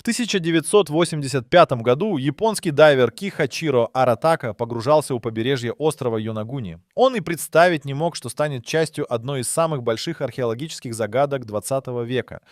1985 году японский дайвер Кихачиро Аратака погружался у побережья острова Йонагуни. Он и представить не мог, что станет частью одной из самых больших археологических загадок 20 века.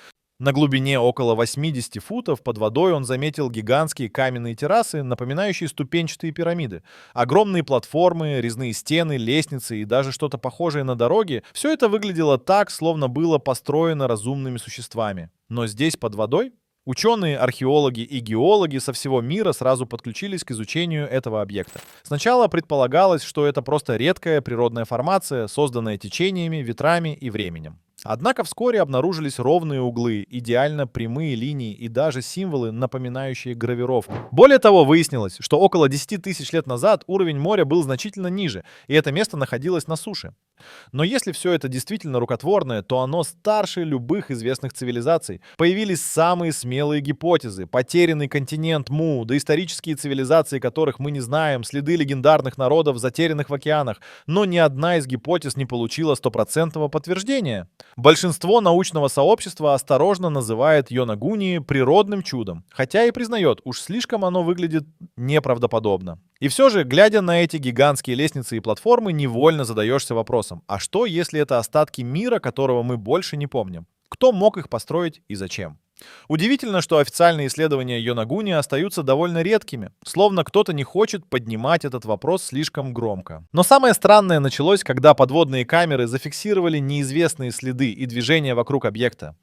На глубине около 80 футов под водой он заметил гигантские каменные террасы, напоминающие ступенчатые пирамиды. Огромные платформы, резные стены, лестницы и даже что-то похожее на дороги. Все это выглядело так, словно было построено разумными существами. Но здесь, под водой, ученые, археологи и геологи со всего мира сразу подключились к изучению этого объекта. Сначала предполагалось, что это просто редкая природная формация, созданная течениями, ветрами и временем. Однако вскоре обнаружились ровные углы, идеально прямые линии и даже символы, напоминающие гравировку. Более того, выяснилось, что около 10 тысяч лет назад уровень моря был значительно ниже, и это место находилось на суше. Но если все это действительно рукотворное, то оно старше любых известных цивилизаций. Появились самые смелые гипотезы: потерянный континент Му, доисторические цивилизации, которых мы не знаем, следы легендарных народов, затерянных в океанах. Но ни одна из гипотез не получила стопроцентного подтверждения. Большинство научного сообщества осторожно называет Йонагуни природным чудом, хотя и признает, уж слишком оно выглядит неправдоподобно. И все же, глядя на эти гигантские лестницы и платформы, невольно задаешься вопросом: а что, если это остатки мира, которого мы больше не помним? Кто мог их построить и зачем? Удивительно, что официальные исследования Йонагуни остаются довольно редкими, словно кто-то не хочет поднимать этот вопрос слишком громко. Но самое странное началось, когда подводные камеры зафиксировали неизвестные следы и движения вокруг объекта.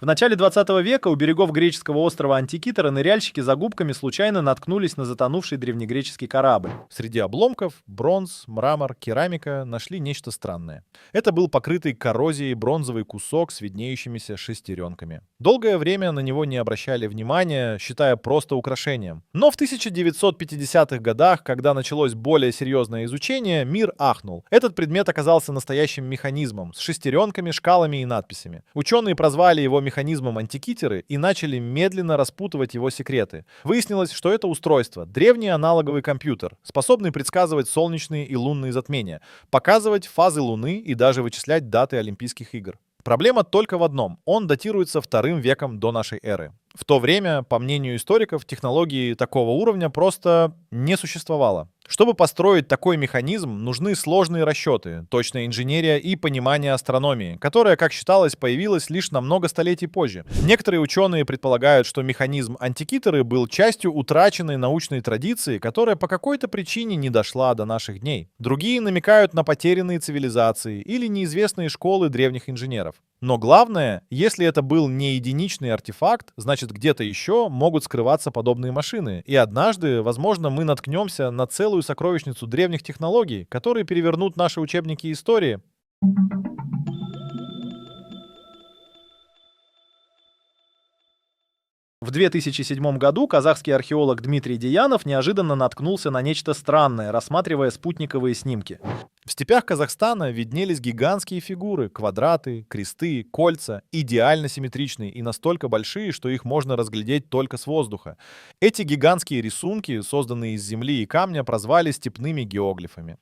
В начале 20 века у берегов греческого острова Антикитера ныряльщики за губками случайно наткнулись на затонувший древнегреческий корабль. Среди обломков бронз, мрамор, керамика нашли нечто странное. Это был покрытый коррозией бронзовый кусок с виднеющимися шестеренками. Долгое время на него не обращали внимания, считая просто украшением. Но в 1950-х годах, когда началось более серьезное изучение, мир ахнул. Этот предмет оказался настоящим механизмом с шестеренками, шкалами и надписями. Ученые прозвали его механизмом Антикитеры и начали медленно распутывать его секреты. Выяснилось, что это устройство — древний аналоговый компьютер, способный предсказывать солнечные и лунные затмения, показывать фазы Луны и даже вычислять даты Олимпийских игр. Проблема только в одном: он датируется 2 веком до нашей эры. В то время, по мнению историков, технологии такого уровня просто не существовало. Чтобы построить такой механизм, нужны сложные расчеты, точная инженерия и понимание астрономии, которая, как считалось, появилась лишь на много столетий позже. Некоторые ученые предполагают, что механизм Антикитеры был частью утраченной научной традиции, которая по какой-то причине не дошла до наших дней. Другие намекают на потерянные цивилизации или неизвестные школы древних инженеров. Но главное, если это был не единичный артефакт, значит, где-то еще могут скрываться подобные машины. И однажды, возможно, мы наткнемся на целую сокровищницу древних технологий, которые перевернут наши учебники истории. В 2007 году казахский археолог Дмитрий Деянов неожиданно наткнулся на нечто странное, рассматривая спутниковые снимки. В степях Казахстана виднелись гигантские фигуры: квадраты, кресты, кольца, идеально симметричные и настолько большие, что их можно разглядеть только с воздуха. Эти гигантские рисунки, созданные из земли и камня, прозвали степными геоглифами.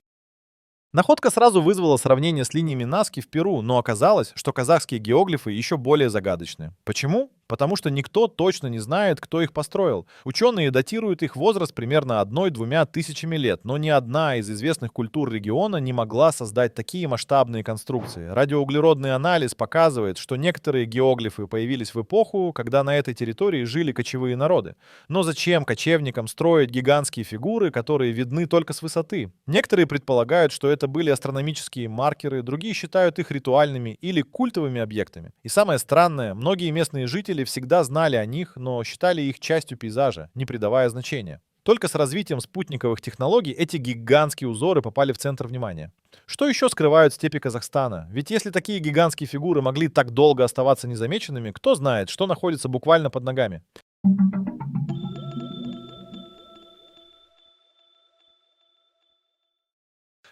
Находка сразу вызвала сравнение с линиями Наски в Перу, но оказалось, что казахские геоглифы еще более загадочны. Почему? Потому что никто точно не знает, кто их построил. Ученые датируют их возраст примерно 1-2 тысячами лет, но ни одна из известных культур региона не могла создать такие масштабные конструкции. Радиоуглеродный анализ показывает, что некоторые геоглифы появились в эпоху, когда на этой территории жили кочевые народы. Но зачем кочевникам строить гигантские фигуры, которые видны только с высоты? Некоторые предполагают, что это были астрономические маркеры, другие считают их ритуальными или культовыми объектами. И самое странное, многие местные жители всегда знали о них, но считали их частью пейзажа, не придавая значения. Только с развитием спутниковых технологий эти гигантские узоры попали в центр внимания. Что еще скрывают степи Казахстана? Ведь если такие гигантские фигуры могли так долго оставаться незамеченными, кто знает, что находится буквально под ногами?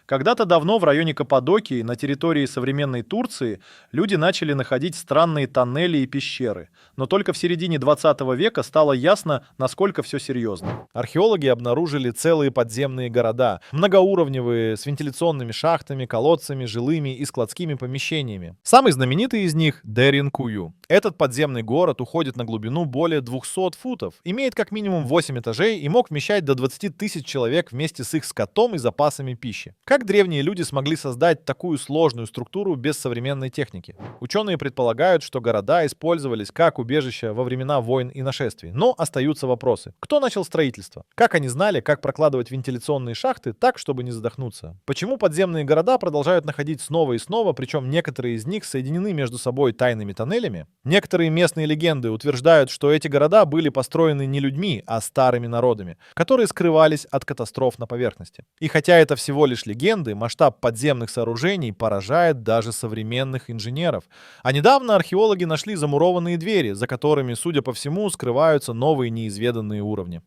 Когда-то давно в районе Каппадокии, на территории современной Турции, люди начали находить странные тоннели и пещеры. Но только в середине 20 века стало ясно, насколько все серьезно. Археологи обнаружили целые подземные города, многоуровневые, с вентиляционными шахтами, колодцами, жилыми и складскими помещениями. Самый знаменитый из них — Дерин-Кую. Этот подземный город уходит на глубину более 200 футов, имеет как минимум 8 этажей и мог вмещать до 20 тысяч человек вместе с их скотом и запасами пищи. Как древние люди смогли создать такую сложную структуру без современной техники? Ученые предполагают, что города использовались как убежища во времена войн и нашествий. Но остаются вопросы. Кто начал строительство? Как они знали, как прокладывать вентиляционные шахты так, чтобы не задохнуться? Почему подземные города продолжают находить снова и снова, причем некоторые из них соединены между собой тайными тоннелями? Некоторые местные легенды утверждают, что эти города были построены не людьми, а старыми народами, которые скрывались от катастроф на поверхности. И хотя это всего лишь легенды, масштаб подземных сооружений поражает даже современных инженеров. А недавно археологи нашли замурованные двери, за которыми, судя по всему, скрываются новые неизведанные уровни.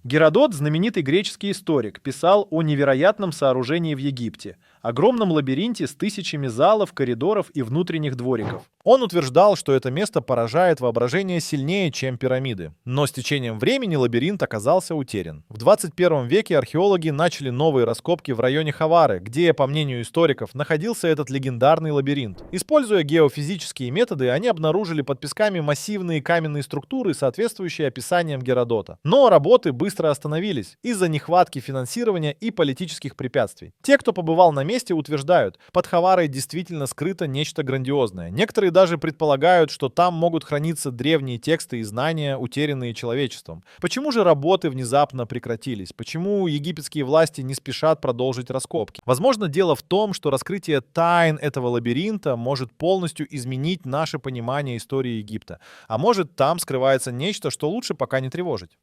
Геродот, знаменитый греческий историк, писал о невероятном сооружении в Египте, огромном лабиринте с тысячами залов, коридоров и внутренних двориков. Он утверждал, что это место поражает воображение сильнее, чем пирамиды. Но с течением времени лабиринт оказался утерян. В 21 веке археологи начали новые раскопки в районе Хавары, где, по мнению историков, находился этот легендарный лабиринт. Используя геофизические методы, они обнаружили под песками массивные каменные структуры, соответствующие описаниям Геродота. Но работы быстро остановились из-за нехватки финансирования и политических препятствий. Те, кто побывал на месте, утверждают, под Хаварой действительно скрыто нечто грандиозное. Некоторые даже предполагают, что там могут храниться древние тексты и знания, утерянные человечеством. Почему же работы внезапно прекратились? Почему египетские власти не спешат продолжить раскопки? Возможно, дело в том, что раскрытие тайн этого лабиринта может полностью изменить наше понимание истории Египта. А может, там скрывается нечто, что лучше пока не тревожить.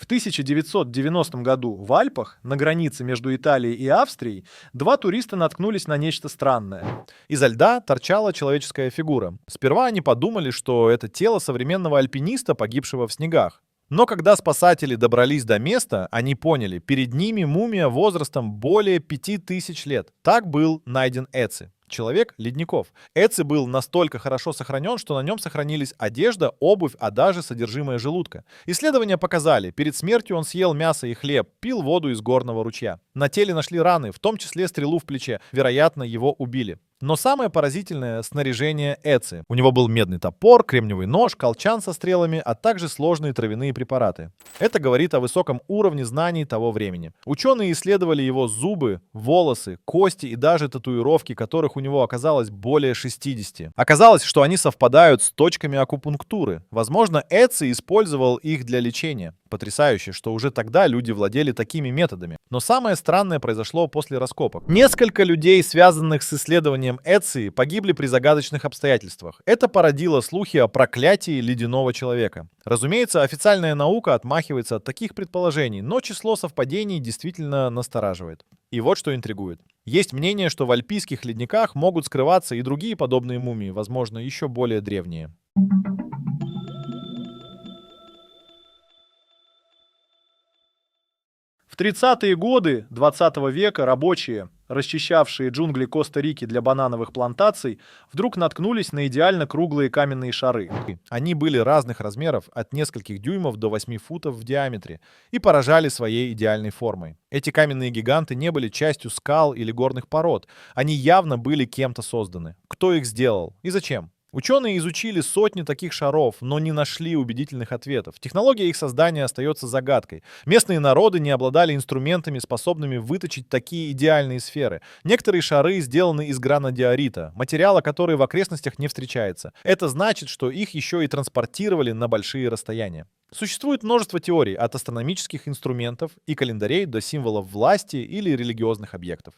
В 1990 году в Альпах, на границе между Италией и Австрией, два туриста наткнулись на нечто странное. Изо льда торчала человеческая фигура. Сперва они подумали, что это тело современного альпиниста, погибшего в снегах. Но когда спасатели добрались до места, они поняли, перед ними мумия возрастом более 5000 лет. Так был найден Эци. Человек ледников. Эци был настолько хорошо сохранен, что на нем сохранились одежда, обувь, а даже содержимое желудка. Исследования показали, перед смертью он съел мясо и хлеб, пил воду из горного ручья. На теле нашли раны, в том числе стрелу в плече. Вероятно, его убили. Но самое поразительное — снаряжение Эци. У него был медный топор, кремниевый нож, колчан со стрелами, а также сложные травяные препараты. Это говорит о высоком уровне знаний того времени. Ученые исследовали его зубы, волосы, кости и даже татуировки, которых у него оказалось более 60. Оказалось, что они совпадают с точками акупунктуры. Возможно, Эци использовал их для лечения. Потрясающе, что уже тогда люди владели такими методами. Но самое странное произошло после раскопок. Несколько людей, связанных с исследованием Эци, погибли при загадочных обстоятельствах. Это породило слухи о проклятии ледяного человека. Разумеется, официальная наука отмахивается от таких предположений, но число совпадений действительно настораживает. И вот что интригует. Есть мнение, что в альпийских ледниках могут скрываться и другие подобные мумии, возможно, еще более древние. В 30-е годы 20 века рабочие, расчищавшие джунгли Коста-Рики для банановых плантаций, вдруг наткнулись на идеально круглые каменные шары. Они были разных размеров, от нескольких дюймов до 8 футов в диаметре, и поражали своей идеальной формой. Эти каменные гиганты не были частью скал или горных пород. Они явно были кем-то созданы. Кто их сделал и зачем? Ученые изучили сотни таких шаров, но не нашли убедительных ответов. Технология их создания остается загадкой. Местные народы не обладали инструментами, способными выточить такие идеальные сферы. Некоторые шары сделаны из гранодиорита, материала, который в окрестностях не встречается. Это значит, что их еще и транспортировали на большие расстояния. Существует множество теорий, от астрономических инструментов и календарей до символов власти или религиозных объектов.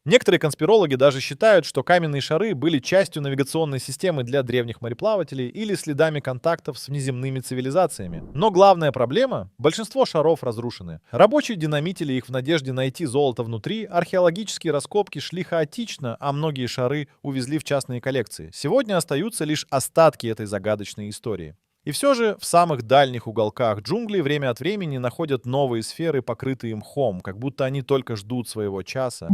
Некоторые конспирологи даже считают, что каменные шары были частью навигационной системы для древних мореплавателей или следами контактов с внеземными цивилизациями. Но главная проблема — большинство шаров разрушены. Рабочие динамитили их в надежде найти золото внутри, археологические раскопки шли хаотично, а многие шары увезли в частные коллекции. Сегодня остаются лишь остатки этой загадочной истории. И все же в самых дальних уголках джунглей время от времени находят новые сферы, покрытые мхом, как будто они только ждут своего часа.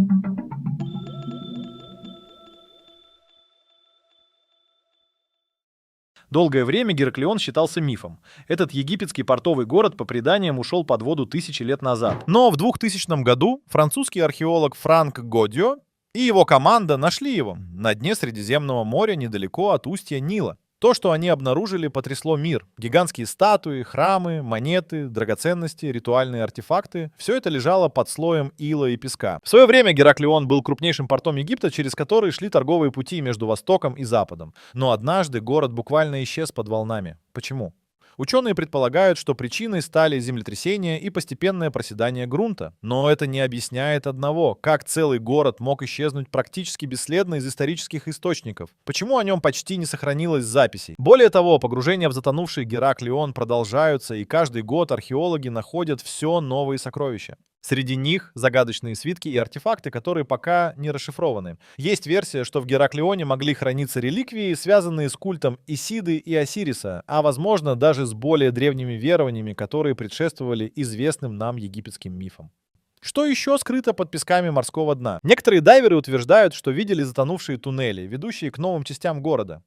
Долгое время Гераклион считался мифом. Этот египетский портовый город, по преданиям, ушел под воду тысячи лет назад. Но в 2000 году французский археолог Франк Годио и его команда нашли его на дне Средиземного моря недалеко от устья Нила. То, что они обнаружили, потрясло мир. Гигантские статуи, храмы, монеты, драгоценности, ритуальные артефакты — все это лежало под слоем ила и песка. В свое время Гераклион был крупнейшим портом Египта, через который шли торговые пути между Востоком и Западом. Но однажды город буквально исчез под волнами. Почему? Ученые предполагают, что причиной стали землетрясения и постепенное проседание грунта. Но это не объясняет одного: как целый город мог исчезнуть практически бесследно из исторических источников. Почему о нем почти не сохранилось записей? Более того, погружения в затонувший Гераклион продолжаются, и каждый год археологи находят все новые сокровища. Среди них загадочные свитки и артефакты, которые пока не расшифрованы. Есть версия, что в Гераклионе могли храниться реликвии, связанные с культом Исиды и Осириса, а возможно даже с более древними верованиями, которые предшествовали известным нам египетским мифам. Что еще скрыто под песками морского дна? Некоторые дайверы утверждают, что видели затонувшие туннели, ведущие к новым частям города.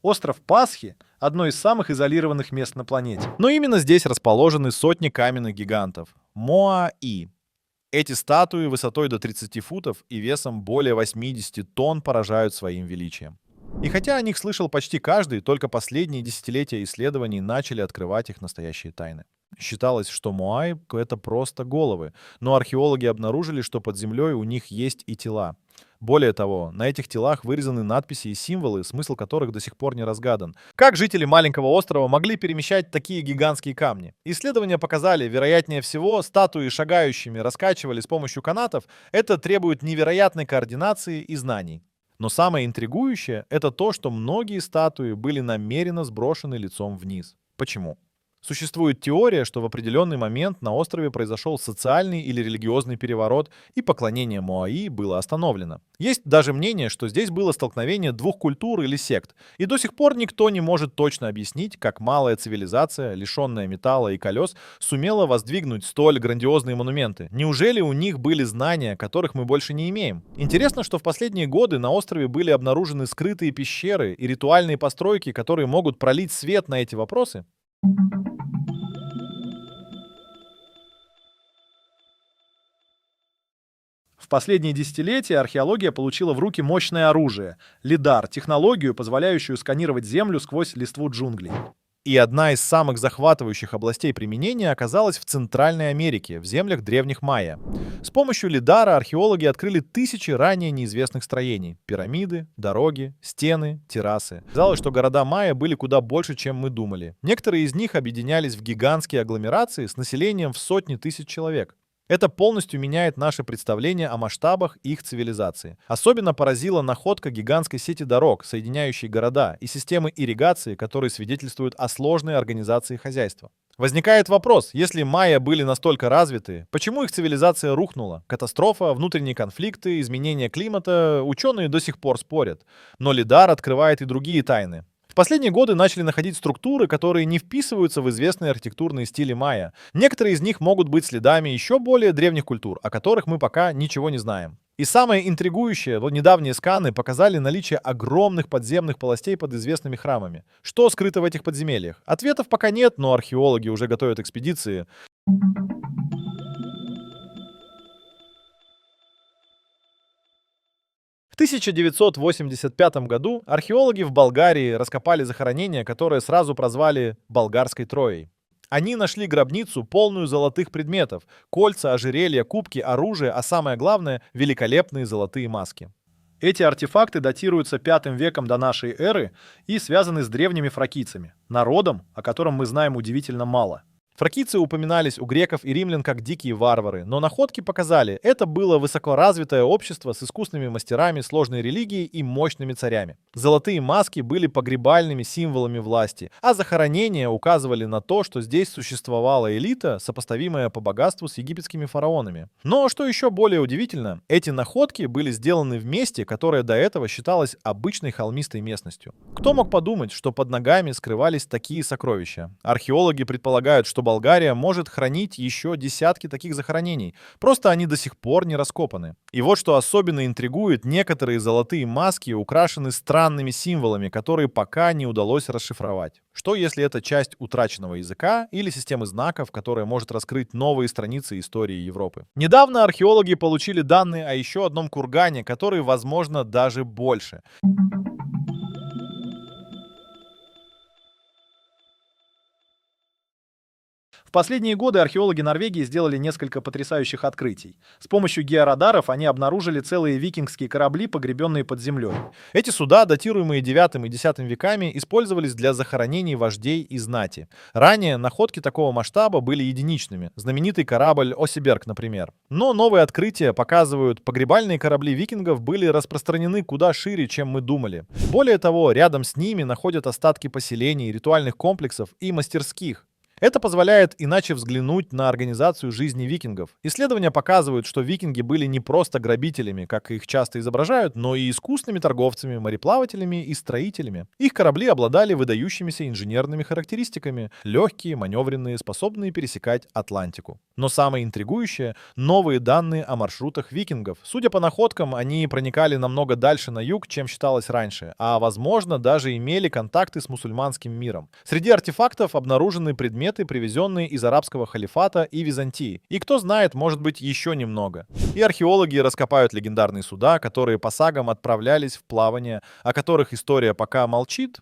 Остров Пасхи — одно из самых изолированных мест на планете. Но именно здесь расположены сотни каменных гигантов — Моа-И. Эти статуи высотой до 30 футов и весом более 80 тонн поражают своим величием. И хотя о них слышал почти каждый, только последние десятилетия исследований начали открывать их настоящие тайны. Считалось, что Моai — это просто головы, но археологи обнаружили, что под землей у них есть и тела. Более того, на этих телах вырезаны надписи и символы, смысл которых до сих пор не разгадан. Как жители маленького острова могли перемещать такие гигантские камни? Исследования показали, вероятнее всего, статуи шагающими раскачивали с помощью канатов. Это требует невероятной координации и знаний. Но самое интригующее — это то, что многие статуи были намеренно сброшены лицом вниз. Почему? Существует теория, что в определенный момент на острове произошел социальный или религиозный переворот, и поклонение Моаи было остановлено. Есть даже мнение, что здесь было столкновение двух культур или сект, и до сих пор никто не может точно объяснить, как малая цивилизация, лишенная металла и колес, сумела воздвигнуть столь грандиозные монументы. Неужели у них были знания, которых мы больше не имеем? Интересно, что в последние годы на острове были обнаружены скрытые пещеры и ритуальные постройки, которые могут пролить свет на эти вопросы. В последние десятилетия археология получила в руки мощное оружие — лидар, технологию, позволяющую сканировать Землю сквозь листву джунглей. И одна из самых захватывающих областей применения оказалась в Центральной Америке, в землях древних майя. С помощью лидара археологи открыли тысячи ранее неизвестных строений: пирамиды, дороги, стены, террасы. Казалось, что города майя были куда больше, чем мы думали. Некоторые из них объединялись в гигантские агломерации с населением в сотни тысяч человек. Это полностью меняет наше представление о масштабах их цивилизации. Особенно поразила находка гигантской сети дорог, соединяющей города, и системы ирригации, которые свидетельствуют о сложной организации хозяйства. Возникает вопрос: если майя были настолько развиты, почему их цивилизация рухнула? Катастрофа, внутренние конфликты, изменение климата — ученые до сих пор спорят. Но лидар открывает и другие тайны. В последние годы начали находить структуры, которые не вписываются в известные архитектурные стили майя. Некоторые из них могут быть следами еще более древних культур, о которых мы пока ничего не знаем. И самое интригующее, недавние сканы показали наличие огромных подземных полостей под известными храмами. Что скрыто в этих подземельях? Ответов пока нет, но археологи уже готовят экспедиции. В 1985 году археологи в Болгарии раскопали захоронение, которое сразу прозвали «Болгарской Троей». Они нашли гробницу, полную золотых предметов: кольца, ожерелья, кубки, оружие, а самое главное — великолепные золотые маски. Эти артефакты датируются V веком до нашей эры и связаны с древними фракийцами, народом, о котором мы знаем удивительно мало. Фракийцы упоминались у греков и римлян как дикие варвары, но находки показали, это было высокоразвитое общество с искусными мастерами, сложной религией и мощными царями. Золотые маски были погребальными символами власти, а захоронения указывали на то, что здесь существовала элита, сопоставимая по богатству с египетскими фараонами. Но что еще более удивительно, эти находки были сделаны в месте, которое до этого считалось обычной холмистой местностью. Кто мог подумать, что под ногами скрывались такие сокровища? Археологи предполагают, что Болгария может хранить еще десятки таких захоронений, просто они до сих пор не раскопаны. И вот что особенно интригует, некоторые золотые маски украшены странными символами, которые пока не удалось расшифровать. Что если это часть утраченного языка или системы знаков, которая может раскрыть новые страницы истории Европы? Недавно археологи получили данные о еще одном кургане, который, возможно, даже больше. В последние годы археологи Норвегии сделали несколько потрясающих открытий. С помощью георадаров они обнаружили целые викингские корабли, погребенные под землей. Эти суда, датируемые IX и X веками, использовались для захоронений вождей и знати. Ранее находки такого масштаба были единичными. Знаменитый корабль Осиберг, например. Но новые открытия показывают, погребальные корабли викингов были распространены куда шире, чем мы думали. Более того, рядом с ними находят остатки поселений, ритуальных комплексов и мастерских. Это позволяет иначе взглянуть на организацию жизни викингов. Исследования показывают, что викинги были не просто грабителями, как их часто изображают, но и искусными торговцами, мореплавателями и строителями. Их корабли обладали выдающимися инженерными характеристиками, легкие, маневренные, способные пересекать Атлантику. Но самое интригующее — новые данные о маршрутах викингов. Судя по находкам, они проникали намного дальше на юг, чем считалось раньше, а, возможно, даже имели контакты с мусульманским миром. Среди артефактов обнаружены предметы, привезенные из арабского халифата и Византии. И кто знает, может быть, еще немного. И археологи раскопают легендарные суда, которые по сагам отправлялись в плавание, о которых история пока молчит.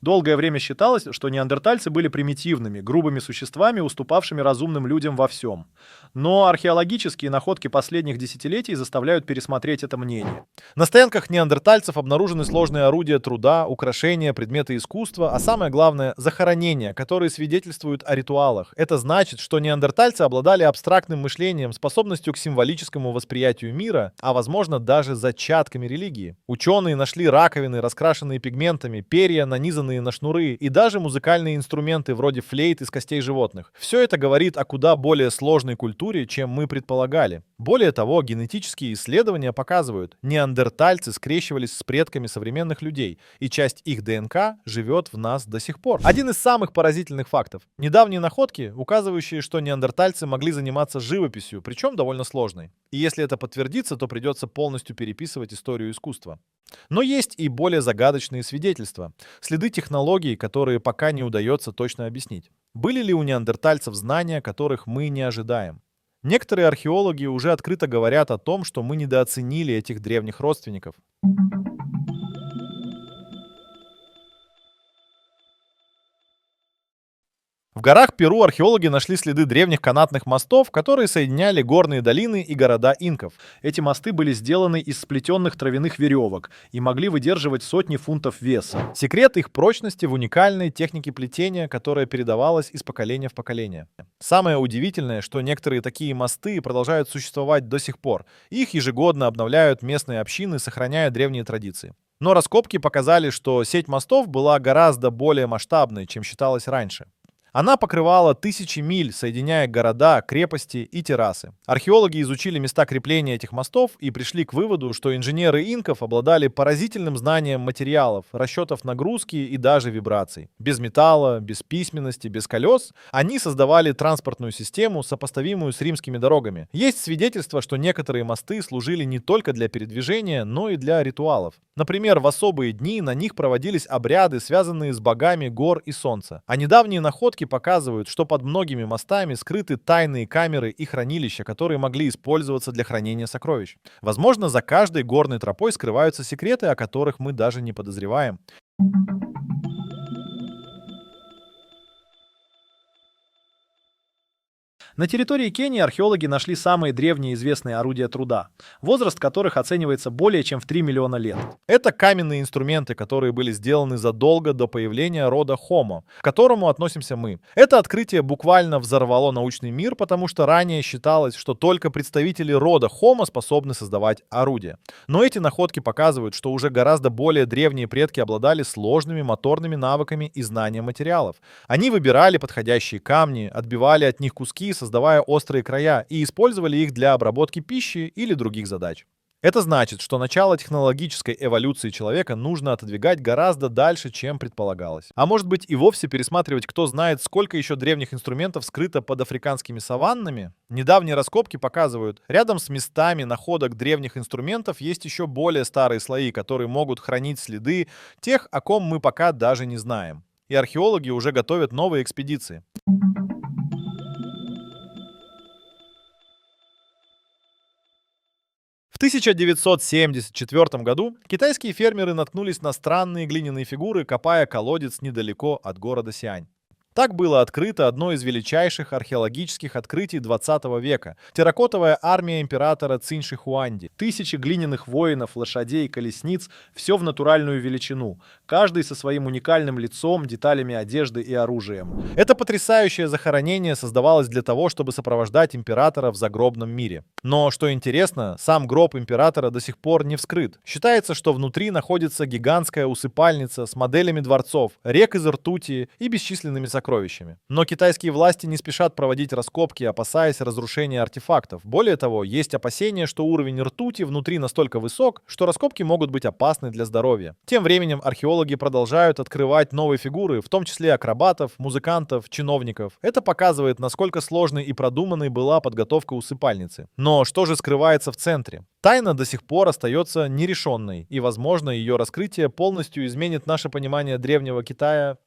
Долгое время считалось, что неандертальцы были примитивными, грубыми существами, уступавшими разумным людям во всем. Но археологические находки последних десятилетий заставляют пересмотреть это мнение. На стоянках неандертальцев обнаружены сложные орудия труда, украшения, предметы искусства, а самое главное — захоронения, которые свидетельствуют о ритуалах. Это значит, что неандертальцы обладали абстрактным мышлением, способностью к символическому восприятию мира, а возможно даже зачатками религии. Ученые нашли раковины, раскрашенные пигментами, перья, нанизанные на шнуры, и даже музыкальные инструменты вроде флейт из костей животных. Все это говорит о куда более сложной культуре, чем мы предполагали. Более того, генетические исследования показывают, неандертальцы скрещивались с предками современных людей, и часть их ДНК живет в нас до сих пор. Один из самых поразительных фактов. Недавние находки, указывающие, что неандертальцы могли заниматься живописью, причем довольно сложной. И если это подтвердится, то придется полностью переписывать историю искусства. Но есть и более загадочные свидетельства. Следы технологий, которые пока не удается точно объяснить. Были ли у неандертальцев знания, которых мы не ожидаем? Некоторые археологи уже открыто говорят о том, что мы недооценили этих древних родственников. В горах Перу археологи нашли следы древних канатных мостов, которые соединяли горные долины и города инков. Эти мосты были сделаны из сплетенных травяных веревок и могли выдерживать сотни фунтов веса. Секрет их прочности в уникальной технике плетения, которая передавалась из поколения в поколение. Самое удивительное, что некоторые такие мосты продолжают существовать до сих пор. Их ежегодно обновляют местные общины, сохраняя древние традиции. Но раскопки показали, что сеть мостов была гораздо более масштабной, чем считалось раньше. Она покрывала тысячи миль, соединяя города, крепости и террасы. Археологи изучили места крепления этих мостов и пришли к выводу, что инженеры инков обладали поразительным знанием материалов, расчетов нагрузки и даже вибраций. Без металла, без письменности, без колес они создавали транспортную систему, сопоставимую с римскими дорогами. Есть свидетельство, что некоторые мосты служили не только для передвижения, но и для ритуалов. Например, в особые дни на них проводились обряды, связанные с богами гор и солнца. А недавние находки показывают, что под многими мостами скрыты тайные камеры и хранилища, которые могли использоваться для хранения сокровищ. Возможно, за каждой горной тропой скрываются секреты, о которых мы даже не подозреваем. На территории Кении археологи нашли самые древние известные орудия труда, возраст которых оценивается более чем в 3 миллиона лет. Это каменные инструменты, которые были сделаны задолго до появления рода Homo, к которому относимся мы. Это открытие буквально взорвало научный мир, потому что ранее считалось, что только представители рода Homo способны создавать орудия. Но эти находки показывают, что уже гораздо более древние предки обладали сложными моторными навыками и знанием материалов. Они выбирали подходящие камни, отбивали от них куски, создавая острые края, и использовали их для обработки пищи или других задач. Это значит, что начало технологической эволюции человека нужно отодвигать гораздо дальше, чем предполагалось. А может быть и вовсе пересматривать, кто знает, сколько еще древних инструментов скрыто под африканскими саваннами? Недавние раскопки показывают, рядом с местами находок древних инструментов есть еще более старые слои, которые могут хранить следы тех, о ком мы пока даже не знаем. И археологи уже готовят новые экспедиции. В 1974 году китайские фермеры наткнулись на странные глиняные фигуры, копая колодец недалеко от города Сиань. Так было открыто одно из величайших археологических открытий 20 века — терракотовая армия императора Цинь-Ши-Хуанди. Тысячи глиняных воинов, лошадей, колесниц — все в натуральную величину, каждый со своим уникальным лицом, деталями одежды и оружием. Это потрясающее захоронение создавалось для того, чтобы сопровождать императора в загробном мире. Но, что интересно, сам гроб императора до сих пор не вскрыт. Считается, что внутри находится гигантская усыпальница с моделями дворцов, рек из ртути и бесчисленными сокровищами. Но китайские власти не спешат проводить раскопки, опасаясь разрушения артефактов. Более того, есть опасения, что уровень ртути внутри настолько высок, что раскопки могут быть опасны для здоровья. Тем временем археологи продолжают открывать новые фигуры, в том числе акробатов, музыкантов, чиновников. Это показывает, насколько сложной и продуманной была подготовка усыпальницы. Но что же скрывается в центре? Тайна до сих пор остается нерешенной, и, возможно, ее раскрытие полностью изменит наше понимание древнего Китая.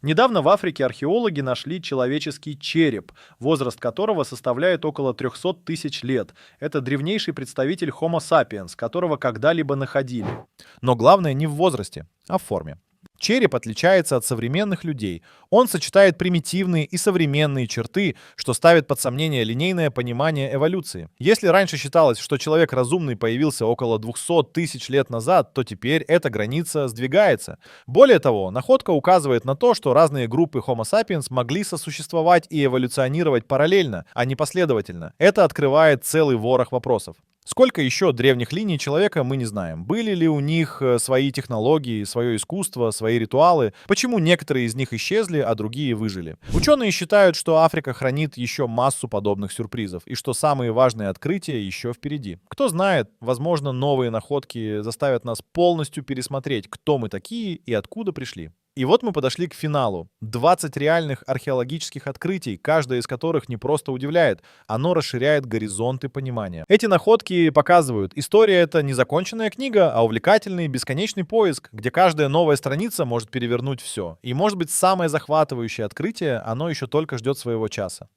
Недавно в Африке археологи нашли человеческий череп, возраст которого составляет около 300 тысяч лет. Это древнейший представитель Homo sapiens, которого когда-либо находили. Но главное не в возрасте, а в форме. Череп отличается от современных людей. Он сочетает примитивные и современные черты, что ставит под сомнение линейное понимание эволюции. Если раньше считалось, что человек разумный появился около 200 тысяч лет назад, то теперь эта граница сдвигается. Более того, находка указывает на то, что разные группы Homo sapiens могли сосуществовать и эволюционировать параллельно, а не последовательно. Это открывает целый ворох вопросов. Сколько еще древних линий человека мы не знаем. Были ли у них свои технологии, свое искусство, свои ритуалы? Почему некоторые из них исчезли, а другие выжили? Ученые считают, что Африка хранит еще массу подобных сюрпризов, и что самые важные открытия еще впереди. Кто знает, возможно, новые находки заставят нас полностью пересмотреть, кто мы такие и откуда пришли. И вот мы подошли к финалу. 20 реальных археологических открытий, каждое из которых не просто удивляет, оно расширяет горизонты понимания. Эти находки показывают, история — это не законченная книга, а увлекательный бесконечный поиск, где каждая новая страница может перевернуть все. И, может быть, самое захватывающее открытие, оно еще только ждет своего часа.